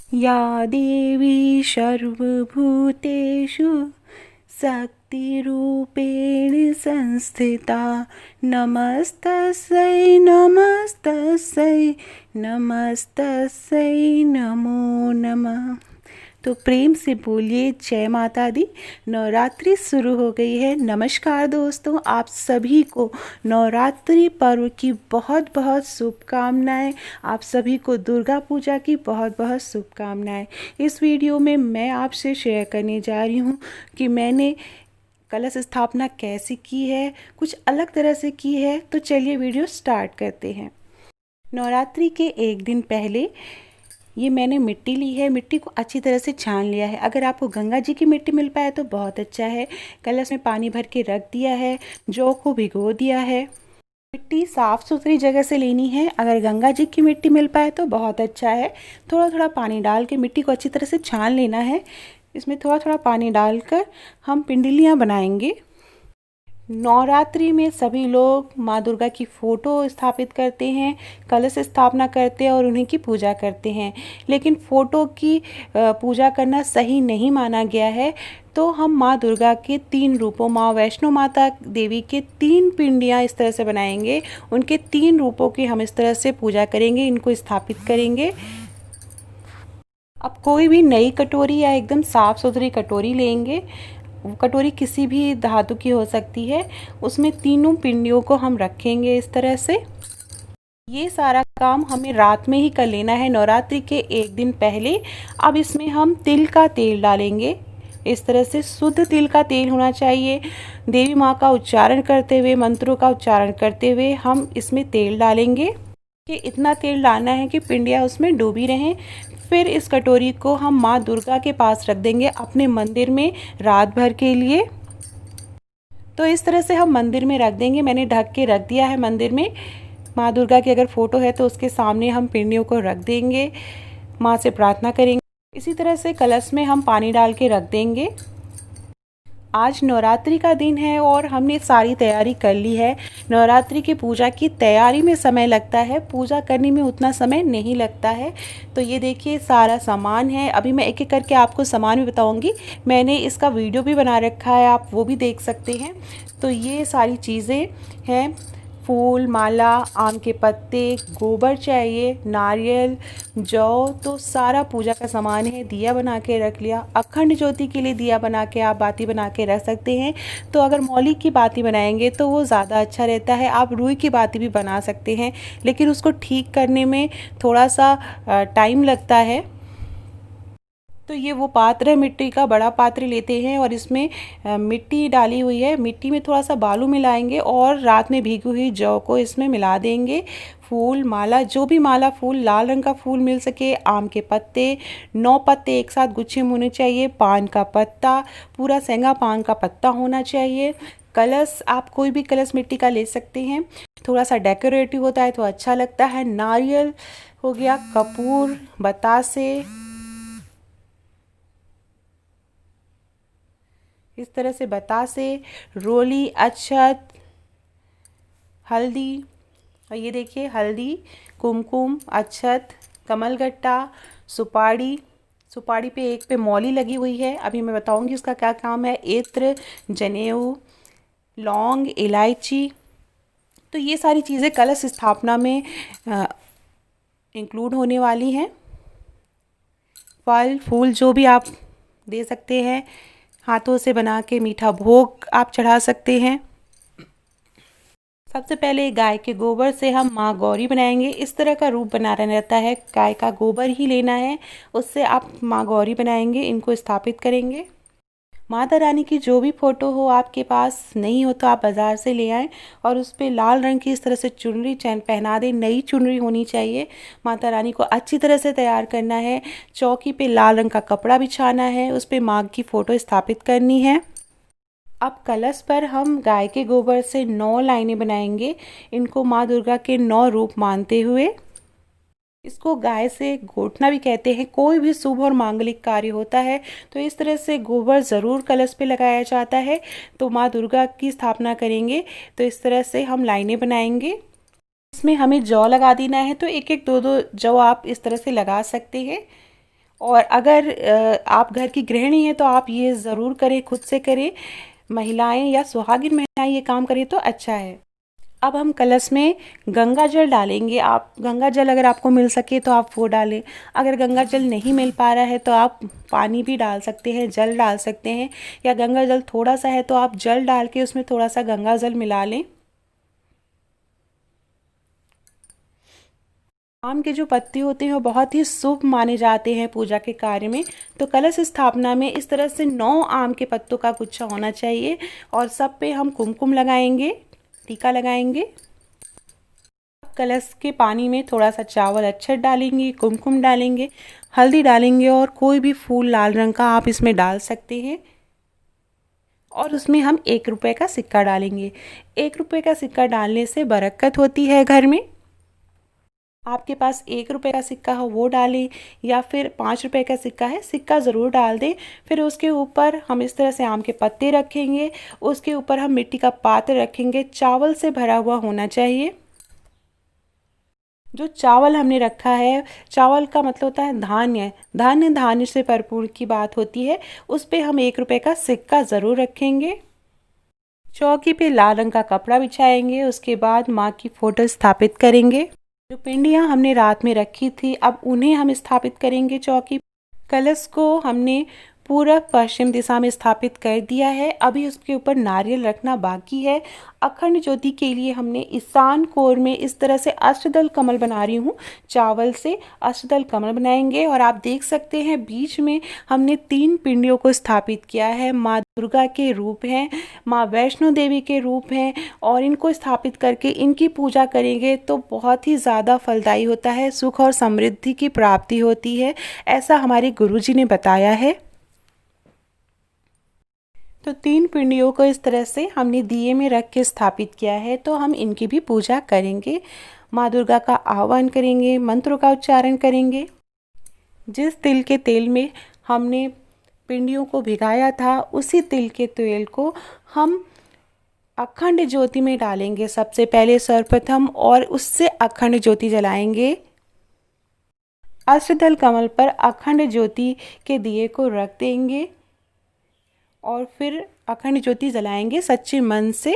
या देवी सर्वभूतेषु शक्तिरूपेण संस्थिता नमस्तस्यै नमस्तस्यै नमस्तस्यै नमो नमः। तो प्रेम से बोलिए जय माता दी। नवरात्रि शुरू हो गई है। नमस्कार दोस्तों, आप सभी को नवरात्रि पर्व की बहुत बहुत शुभकामनाएं। आप सभी को दुर्गा पूजा की बहुत बहुत शुभकामनाएं। इस वीडियो में मैं आपसे शेयर करने जा रही हूँ कि मैंने कलश स्थापना कैसे की है, कुछ अलग तरह से की है। तो चलिए वीडियो स्टार्ट करते हैं। नवरात्रि के एक दिन पहले ये मैंने मिट्टी ली है। मिट्टी को अच्छी तरह से छान लिया है। अगर आपको गंगा जी की मिट्टी मिल पाए तो बहुत अच्छा है। कलश में पानी भर के रख दिया है। जौ को भिगो दिया है। मिट्टी साफ़ सुथरी जगह से लेनी है। अगर गंगा जी की मिट्टी मिल पाए तो बहुत अच्छा है। थोड़ा थोड़ा पानी डाल के मिट्टी को अच्छी तरह से छान लेना है। इसमें थोड़ा थोड़ा पानी डालकर हम पिंडलियाँ बनाएंगे। नवरात्रि में सभी लोग माँ दुर्गा की फ़ोटो स्थापित करते हैं, कलश स्थापना करते हैं और उन्हीं की पूजा करते हैं। लेकिन फ़ोटो की पूजा करना सही नहीं माना गया है। तो हम माँ दुर्गा के 3 रूपों, माँ वैष्णो माता देवी के 3 पिंडियाँ इस तरह से बनाएंगे। उनके 3 रूपों की हम इस तरह से पूजा करेंगे, इनको स्थापित करेंगे। अब कोई भी नई कटोरी या एकदम साफ़ सुथरी कटोरी लेंगे। कटोरी किसी भी धातु की हो सकती है। उसमें तीनों पिंडियों को हम रखेंगे इस तरह से। ये सारा काम हमें रात में ही कर लेना है, नवरात्रि के एक दिन पहले। अब इसमें हम तिल का तेल डालेंगे। इस तरह से शुद्ध तिल का तेल होना चाहिए। देवी माँ का उच्चारण करते हुए, मंत्रों का उच्चारण करते हुए हम इसमें तेल डालेंगे कि इतना तेल डालना है कि पिंडियाँ उसमें डूबी रहें। फिर इस कटोरी को हम माँ दुर्गा के पास रख देंगे अपने मंदिर में रात भर के लिए। तो इस तरह से हम मंदिर में रख देंगे। मैंने ढक के रख दिया है मंदिर में। माँ दुर्गा की अगर फ़ोटो है तो उसके सामने हम पिंडियों को रख देंगे, माँ से प्रार्थना करेंगे। इसी तरह से कलश में हम पानी डाल के रख देंगे। आज नवरात्रि का दिन है और हमने सारी तैयारी कर ली है। नवरात्रि की पूजा की तैयारी में समय लगता है, पूजा करने में उतना समय नहीं लगता है। तो ये देखिए सारा सामान है। अभी मैं एक एक करके आपको सामान भी बताऊंगी। मैंने इसका वीडियो भी बना रखा है, आप वो भी देख सकते हैं। तो ये सारी चीज़ें हैं। फूल, माला, आम के पत्ते, गोबर चाहिए, नारियल, जौ, तो सारा पूजा का सामान है। दिया बना के रख लिया। अखंड ज्योति के लिए दिया बना के आप बाती बना के रख सकते हैं। तो अगर मौली की बाती बनाएंगे तो वो ज़्यादा अच्छा रहता है। आप रुई की बाती भी बना सकते हैं, लेकिन उसको ठीक करने में थोड़ा सा टाइम लगता है। तो ये वो पात्र है, मिट्टी का बड़ा पात्र लेते हैं और इसमें मिट्टी डाली हुई है। मिट्टी में थोड़ा सा बालू मिलाएंगे और रात में भीगी हुई जौ को इसमें मिला देंगे। फूल, माला, जो भी माला, फूल, लाल रंग का फूल मिल सके, आम के पत्ते, 9 पत्ते एक साथ गुच्छे में होने चाहिए, पान का पत्ता, पूरा सेंगा पान का पत्ता होना चाहिए। कलश, आप कोई भी कलश मिट्टी का ले सकते हैं। थोड़ा सा डेकोरेटिव होता है तो अच्छा लगता है। नारियल हो गया, कपूर, बतासे, इस तरह से बतासे, रोली, अक्षत, हल्दी। और ये देखिए हल्दी, कुमकुम, अक्षत, कमलगट्टा, सुपारी। सुपारी पे एक पे मौली लगी हुई है। अभी मैं बताऊंगी उसका क्या काम है। इत्र, जनेऊ, लौंग, इलायची। तो ये सारी चीज़ें कलश स्थापना में इंक्लूड होने वाली हैं। फल फूल जो भी आप दे सकते हैं। हाथों से बना के मीठा भोग आप चढ़ा सकते हैं। सबसे पहले गाय के गोबर से हम माँ गौरी बनाएंगे। इस तरह का रूप बनाना रहता है, गाय का गोबर ही लेना है, उससे आप माँ गौरी बनाएंगे। इनको स्थापित करेंगे। माता रानी की जो भी फ़ोटो हो आपके पास, नहीं हो तो आप बाज़ार से ले आएँ और उस पर लाल रंग की इस तरह से चुनरी चैन पहना दें। नई चुनरी होनी चाहिए। माता रानी को अच्छी तरह से तैयार करना है। चौकी पे लाल रंग का कपड़ा बिछाना है, उस पर माँ की फ़ोटो स्थापित करनी है। अब कलश पर हम गाय के गोबर से 9 लाइनें बनाएंगे। इनको माँ दुर्गा के 9 रूप मानते हुए। इसको गाय से घोटना भी कहते हैं। कोई भी शुभ और मांगलिक कार्य होता है तो इस तरह से गोबर ज़रूर कलश पे लगाया जाता है। तो माँ दुर्गा की स्थापना करेंगे तो इस तरह से हम लाइनें बनाएंगे। इसमें हमें जौ लगा देना है, तो एक एक दो दो जौ आप इस तरह से लगा सकते हैं। और अगर आप घर की गृहिणी हैं तो आप ये ज़रूर करें, खुद से करें। महिलाएं या सुहागिन महिलाएं ये काम करें तो अच्छा है। अब हम कलश में गंगा जल डालेंगे। आप गंगा जल अगर आपको मिल सके तो आप वो डालें। अगर गंगा जल नहीं मिल पा रहा है तो आप पानी भी डाल सकते हैं, जल डाल सकते हैं, या गंगा जल थोड़ा सा है तो आप जल डाल के उसमें थोड़ा सा गंगा जल मिला लें। आम के जो पत्ते होते हैं वो बहुत ही शुभ माने जाते हैं पूजा के कार्य में। तो कलश स्थापना में इस तरह से 9 आम के पत्तों का गुच्छा होना चाहिए और सब पे हम कुमकुम लगाएंगे, टीका लगाएंगे। कलश के पानी में थोड़ा सा चावल अक्षत डालेंगे, कुमकुम डालेंगे, हल्दी डालेंगे और कोई भी फूल लाल रंग का आप इसमें डाल सकते हैं। और उसमें हम 1 रुपए का सिक्का डालेंगे। 1 रुपए का सिक्का डालने से बरकत होती है घर में। आपके पास 1 रुपए का सिक्का हो वो डालें, या फिर 5 रुपए का सिक्का है, सिक्का ज़रूर डाल दें। फिर उसके ऊपर हम इस तरह से आम के पत्ते रखेंगे, उसके ऊपर हम मिट्टी का पात्र रखेंगे, चावल से भरा हुआ होना चाहिए। जो चावल हमने रखा है, चावल का मतलब होता है धान्य, धान्य धान्य से भरपूर की बात होती है। उस पे हम 1 रुपए का सिक्का ज़रूर रखेंगे। चौकी पे लाल रंग का कपड़ा बिछाएंगे। उसके बाद माँ की फोटो स्थापित करेंगे। जो पिंडियाँ हमने रात में रखी थी अब उन्हें हम स्थापित करेंगे चौकी। कलश को हमने पूरब पश्चिम दिशा में स्थापित कर दिया है। अभी उसके ऊपर नारियल रखना बाकी है। अखंड ज्योति के लिए हमने ईशान कोर में इस तरह से अष्टदल कमल बना रही हूँ। चावल से अष्टदल कमल बनाएंगे और आप देख सकते हैं बीच में हमने 3 पिंडियों को स्थापित किया है। माँ दुर्गा के रूप हैं, माँ वैष्णो देवी के रूप हैं, और इनको स्थापित करके इनकी पूजा करेंगे तो बहुत ही ज़्यादा फलदायी होता है, सुख और समृद्धि की प्राप्ति होती है, ऐसा हमारे गुरुजी ने बताया है। तो 3 पिंडियों को इस तरह से हमने दिए में रख के स्थापित किया है। तो हम इनकी भी पूजा करेंगे, माँ दुर्गा का आह्वान करेंगे, मंत्रों का उच्चारण करेंगे। जिस तिल के तेल में हमने पिंडियों को भिगाया था उसी तिल के तेल को हम अखंड ज्योति में डालेंगे सबसे पहले सर्वप्रथम, और उससे अखंड ज्योति जलाएंगे। अष्टदल कमल पर अखंड ज्योति के दिए को रख देंगे और फिर अखंड ज्योति जलाएंगे सच्चे मन से।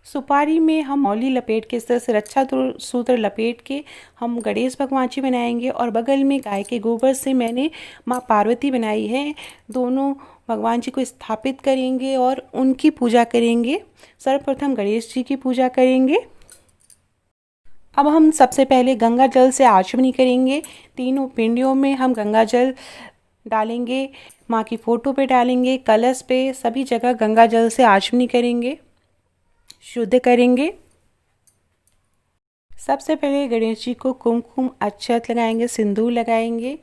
सुपारी में हम मौली लपेट के, इस तरह से रक्षा सूत्र लपेट के हम गणेश भगवान जी बनाएंगे, और बगल में गाय के गोबर से मैंने माँ पार्वती बनाई है। दोनों भगवान जी को स्थापित करेंगे और उनकी पूजा करेंगे। सर्वप्रथम गणेश जी की पूजा करेंगे। अब हम सबसे पहले गंगा जल से आचमनी करेंगे। तीनों पिंडियों में हम गंगा जल डालेंगे, माँ की फोटो पे डालेंगे, कलश पे, सभी जगह गंगा जल से आचमनी करेंगे, शुद्ध करेंगे। सबसे पहले गणेश जी को कुमकुम अक्षत लगाएंगे, सिंदूर लगाएंगे,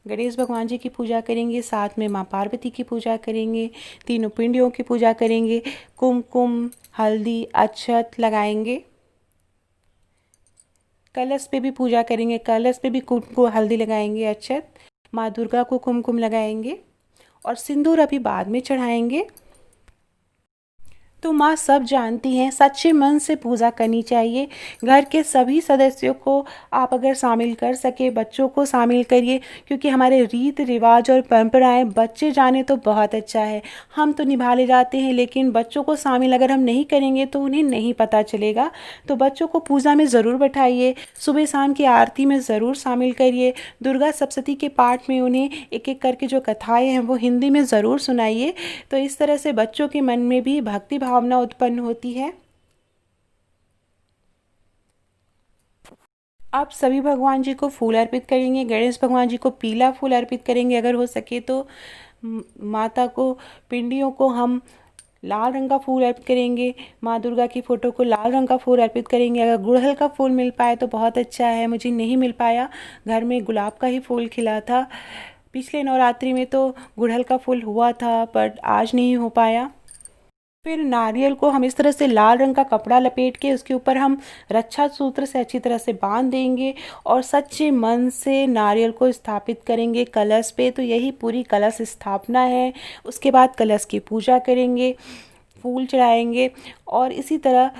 गणेश भगवान जी की पूजा करेंगे, साथ में माँ पार्वती की पूजा करेंगे, तीनों पिंडियों की पूजा करेंगे, कुमकुम हल्दी अक्षत लगाएंगे। कलश पे भी पूजा करेंगे, कलश पे भी कुमकुम हल्दी लगाएंगे अक्षत, माँ दुर्गा को कुमकुम लगाएंगे और सिंदूर अभी बाद में चढ़ाएंगे। तो माँ सब जानती हैं, सच्चे मन से पूजा करनी चाहिए। घर के सभी सदस्यों को आप अगर शामिल कर सके, बच्चों को शामिल करिए, क्योंकि हमारे रीत रिवाज और परंपराएं बच्चे जाने तो बहुत अच्छा है, हम तो निभा ले जाते हैं, लेकिन बच्चों को शामिल अगर हम नहीं करेंगे तो उन्हें नहीं पता चलेगा। तो बच्चों को पूजा में ज़रूर बैठाइए, सुबह शाम की आरती में ज़रूर शामिल करिए, दुर्गा सप्तशती के पाठ में उन्हें एक एक करके जो कथाएँ हैं वो हिंदी में ज़रूर सुनाइए। तो इस तरह से बच्चों के मन में भी भक्ति भावना उत्पन्न होती है। आप सभी भगवान जी को फूल अर्पित करेंगे। गणेश भगवान जी को पीला फूल अर्पित करेंगे, अगर हो सके तो माता को, पिंडियों को हम लाल रंग का फूल अर्पित करेंगे, माँ दुर्गा की फ़ोटो को लाल रंग का फूल अर्पित करेंगे। अगर गुड़हल का फूल मिल पाए तो बहुत अच्छा है, मुझे नहीं मिल पाया, घर में गुलाब का ही फूल खिला था। पिछले नवरात्रि में तो गुड़हल का फूल हुआ था पर आज नहीं हो पाया। फिर नारियल को हम इस तरह से लाल रंग का कपड़ा लपेट के उसके ऊपर हम रक्षा सूत्र से अच्छी तरह से बांध देंगे और सच्चे मन से नारियल को स्थापित करेंगे कलश पे। तो यही पूरी कलश स्थापना है। उसके बाद कलश की पूजा करेंगे, फूल चढ़ाएंगे और इसी तरह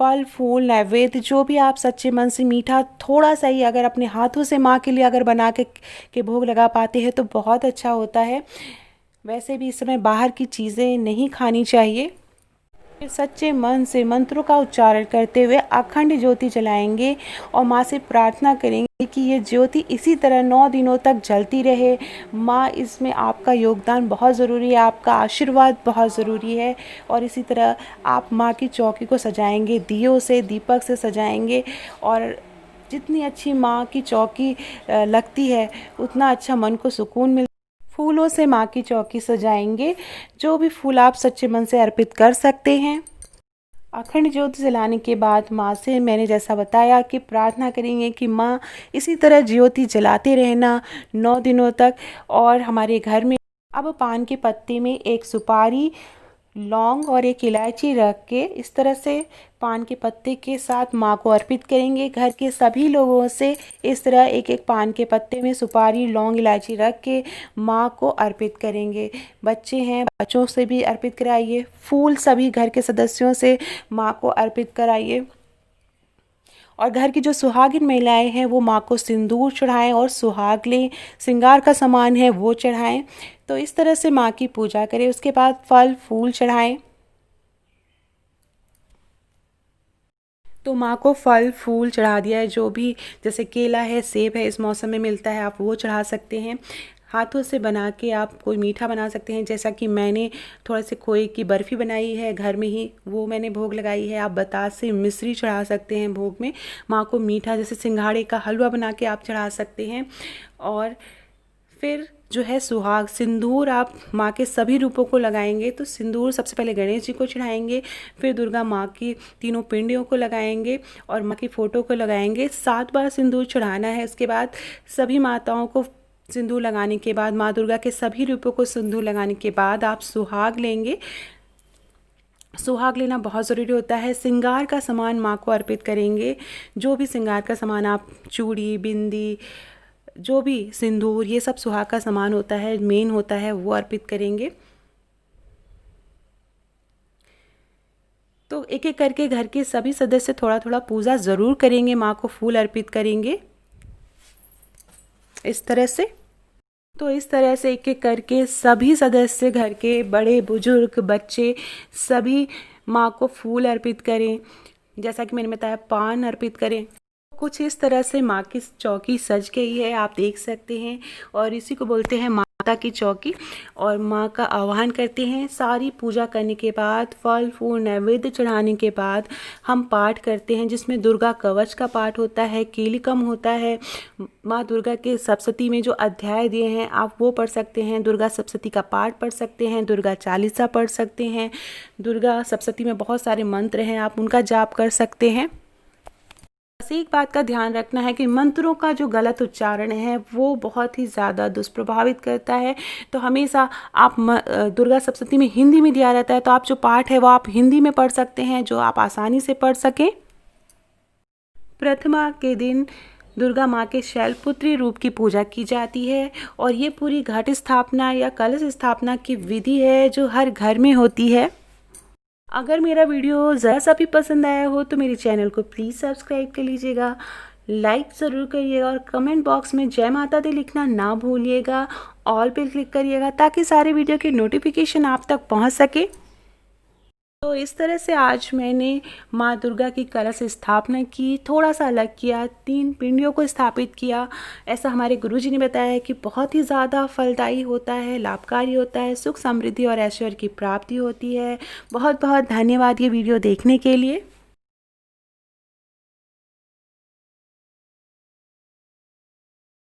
फल फूल नैवेद्य जो भी आप सच्चे मन से मीठा थोड़ा सा ही अगर अपने हाथों से माँ के लिए अगर बना के भोग लगा पाते हैं तो बहुत अच्छा होता है। वैसे भी इस समय बाहर की चीज़ें नहीं खानी चाहिए। फिर सच्चे मन से मंत्रों का उच्चारण करते हुए अखंड ज्योति जलाएंगे और माँ से प्रार्थना करेंगे कि ये ज्योति इसी तरह 9 दिनों तक जलती रहे। माँ, इसमें आपका योगदान बहुत ज़रूरी है, आपका आशीर्वाद बहुत ज़रूरी है। और इसी तरह आप माँ की चौकी को सजाएंगे, दियों से दीपक से सजाएंगे। और जितनी अच्छी माँ की चौकी लगती है उतना अच्छा मन को सुकून मिलता है। फूलों से माँ की चौकी सजाएंगे, जो भी फूल आप सच्चे मन से अर्पित कर सकते हैं। अखंड ज्योति जलाने के बाद माँ से मैंने जैसा बताया कि प्रार्थना करेंगे कि माँ इसी तरह ज्योति जलाते रहना 9 दिनों तक। और हमारे घर में अब पान के पत्ते में एक सुपारी, लौंग और एक इलायची रख के इस तरह से पान के पत्ते के साथ माँ को अर्पित करेंगे। घर के सभी लोगों से इस तरह एक एक पान के पत्ते में सुपारी, लौंग, इलायची रख के माँ को अर्पित करेंगे। बच्चे हैं, बच्चों से भी अर्पित कराइए। फूल सभी घर के सदस्यों से माँ को अर्पित कराइए। और घर की जो सुहागिन महिलाएं हैं वो माँ को सिंदूर चढ़ाएं और सुहाग लें, श्रृंगार का सामान है वो चढ़ाएं। तो इस तरह से माँ की पूजा करें। उसके बाद फल फूल चढ़ाएं। तो माँ को फल फूल चढ़ा दिया है, जो भी जैसे केला है, सेब है, इस मौसम में मिलता है, आप वो चढ़ा सकते हैं। हाथों से बना के आप कोई मीठा बना सकते हैं, जैसा कि मैंने थोड़ा से खोए की बर्फ़ी बनाई है घर में ही, वो मैंने भोग लगाई है। आप बतासे मिश्री चढ़ा सकते हैं भोग में। माँ को मीठा जैसे सिंघाड़े का हलवा बना के आप चढ़ा सकते हैं। और फिर जो है सुहाग, सिंदूर आप माँ के सभी रूपों को लगाएंगे। तो सिंदूर सबसे पहले गणेश जी को चढ़ाएंगे, फिर दुर्गा माँ की तीनों पिंडियों को लगाएंगे और माँ की फ़ोटो को लगाएंगे। 7 बार सिंदूर चढ़ाना है। उसके बाद सभी माताओं को सिंदूर लगाने के बाद, माँ दुर्गा के सभी रूपों को सिंदूर लगाने के बाद आप सुहाग लेंगे। सुहाग लेना बहुत ज़रूरी होता है। श्रृंगार का सामान माँ को अर्पित करेंगे। जो भी श्रृंगार का सामान आप, चूड़ी, बिंदी, जो भी सिंदूर, ये सब सुहाग का सामान होता है, मेन होता है, वो अर्पित करेंगे। तो एक एक करके घर के सभी सदस्य थोड़ा थोड़ा पूजा ज़रूर करेंगे, माँ को फूल अर्पित करेंगे इस तरह से। तो इस तरह से एक एक करके सभी सदस्य, घर के बड़े बुजुर्ग, बच्चे, सभी माँ को फूल अर्पित करें। जैसा कि मैंने बताया, पान अर्पित करें। कुछ इस तरह से माँ की चौकी सज गई है, आप देख सकते हैं। और इसी को बोलते हैं माता की चौकी। और माँ का आह्वान करते हैं। सारी पूजा करने के बाद, फल फूल नैवेद्य चढ़ाने के बाद हम पाठ करते हैं, जिसमें दुर्गा कवच का पाठ होता है, कीलिकम होता है। माँ दुर्गा के सप्तशती में जो अध्याय दिए हैं आप वो पढ़ सकते हैं। दुर्गा सप्तशती का पाठ पढ़ सकते हैं, दुर्गा चालीसा पढ़ सकते हैं। दुर्गा सप्तशती में बहुत सारे मंत्र हैं, आप उनका जाप कर सकते हैं। बस एक बात का ध्यान रखना है कि मंत्रों का जो गलत उच्चारण है वो बहुत ही ज़्यादा दुष्प्रभावित करता है। तो हमेशा आप दुर्गा सप्तशती में हिंदी में दिया रहता है, तो आप जो पाठ है वो आप हिंदी में पढ़ सकते हैं, जो आप आसानी से पढ़ सकें। प्रथमा के दिन दुर्गा माँ के शैलपुत्री रूप की पूजा की जाती है। और ये पूरी घट स्थापना या कलश स्थापना की विधि है जो हर घर में होती है। अगर मेरा वीडियो ज़रा सा भी पसंद आया हो तो मेरे चैनल को प्लीज़ सब्सक्राइब कर लीजिएगा, लाइक ज़रूर करिएगा और कमेंट बॉक्स में जय माता दी लिखना ना भूलिएगा। ऑल पे क्लिक करिएगा ताकि सारे वीडियो के नोटिफिकेशन आप तक पहुंच सके। तो इस तरह से आज मैंने माँ दुर्गा की कलश स्थापना की, थोड़ा सा अलग किया, 3 पिंडियों को स्थापित किया। ऐसा हमारे गुरुजी ने बताया है कि बहुत ही ज़्यादा फलदायी होता है, लाभकारी होता है, सुख समृद्धि और ऐश्वर्य की प्राप्ति होती है। बहुत बहुत धन्यवाद ये वीडियो देखने के लिए।